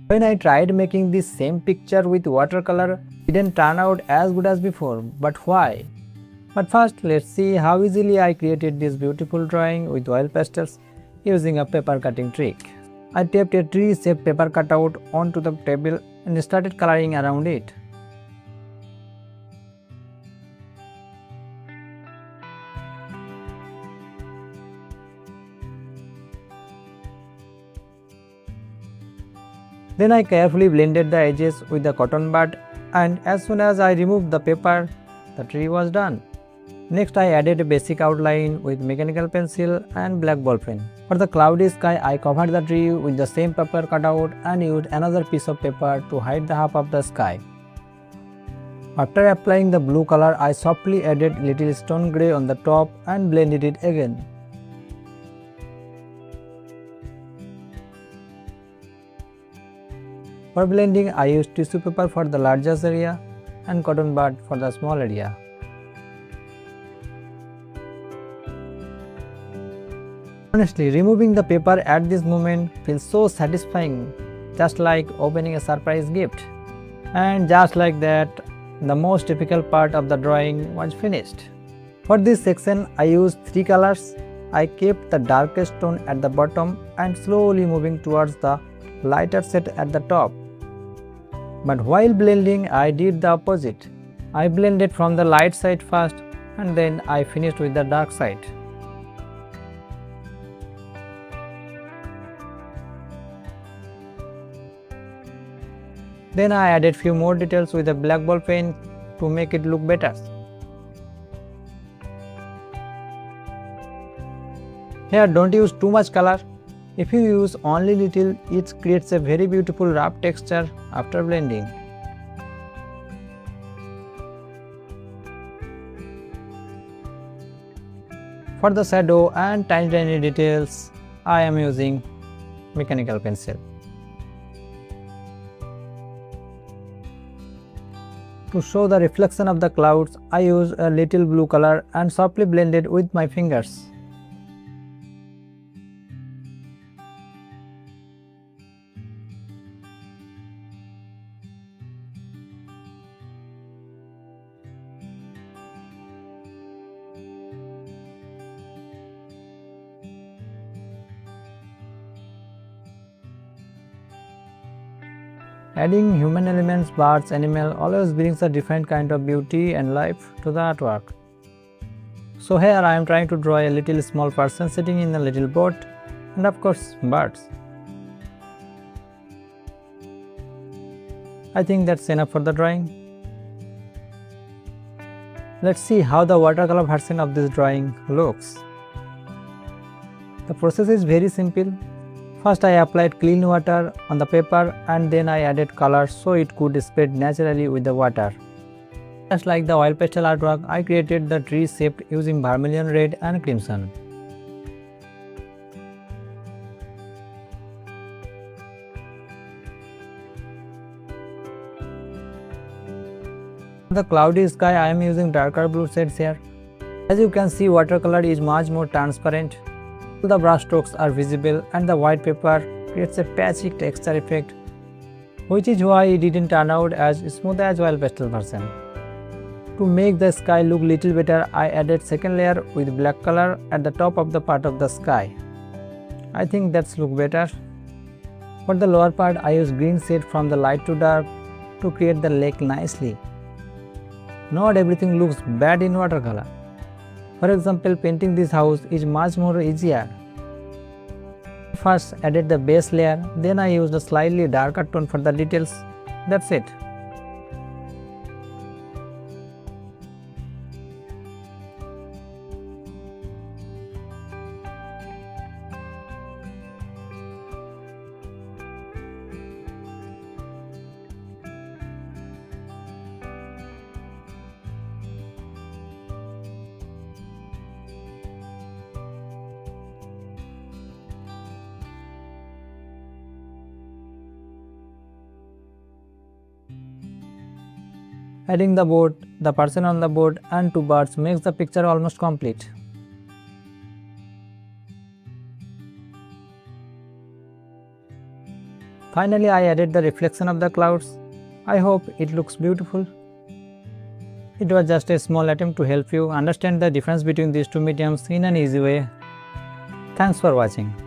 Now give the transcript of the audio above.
When I tried making this same picture with watercolor, it didn't turn out as good as before, but why? But first, let's see how easily I created this beautiful drawing with oil pastels using a paper cutting trick. I taped a tree-shaped paper cutout onto the table and started coloring around it. Then I carefully blended the edges with the cotton bud, and as soon as I removed the paper, the tree was done. Next, I added a basic outline with mechanical pencil and black ball pen. For the cloudy sky, I covered the tree with the same paper cutout and used another piece of paper to hide the half of the sky. After applying the blue color, I softly added little stone grey on the top and blended it again. For blending, I used tissue paper for the largest area and cotton bud for the small area. Honestly, removing the paper at this moment feels so satisfying, just like opening a surprise gift. And just like that, the most difficult part of the drawing was finished. For this section, I used 3 colors. I kept the darkest tone at the bottom and slowly moving towards the lighter shade at the top. But while blending, I did the opposite. I blended from the light side first and then I finished with the dark side. Then I added few more details with a black ball pen to make it look better. Here, don't use too much color. If you use only little, it creates a very beautiful rough texture after blending. For the shadow and tiny details, I am using mechanical pencil. To show the reflection of the clouds, I use a little blue color and softly blend it with my fingers. Adding human elements, birds, animal always brings a different kind of beauty and life to the artwork. So here I am trying to draw a little small person sitting in a little boat and of course birds. I think that's enough for the drawing. Let's see how the watercolor version of this drawing looks. The process is very simple. First I applied clean water on the paper and then I added color so it could spread naturally with the water. Just like the oil pastel artwork, I created the tree shaped using vermilion red and crimson. For the cloudy sky, I am using darker blue shades here. As you can see, watercolor is much more transparent. The brush strokes are visible and the white paper creates a patchy texture effect, which is why it didn't turn out as smooth as oil pastel version. To make the sky look little better, I added second layer with black color at the top of the part of the sky. I think that's look better. For the lower part, I used green shade from the light to dark to create the lake nicely. Not everything looks bad in watercolor. For example, painting this house is much more easier. First added the base layer, then I used a slightly darker tone for the details. That's it. Adding the boat, the person on the boat and 2 birds makes the picture almost complete. Finally, I added the reflection of the clouds. I hope it looks beautiful. It was just a small attempt to help you understand the difference between these two mediums in an easy way. Thanks for watching.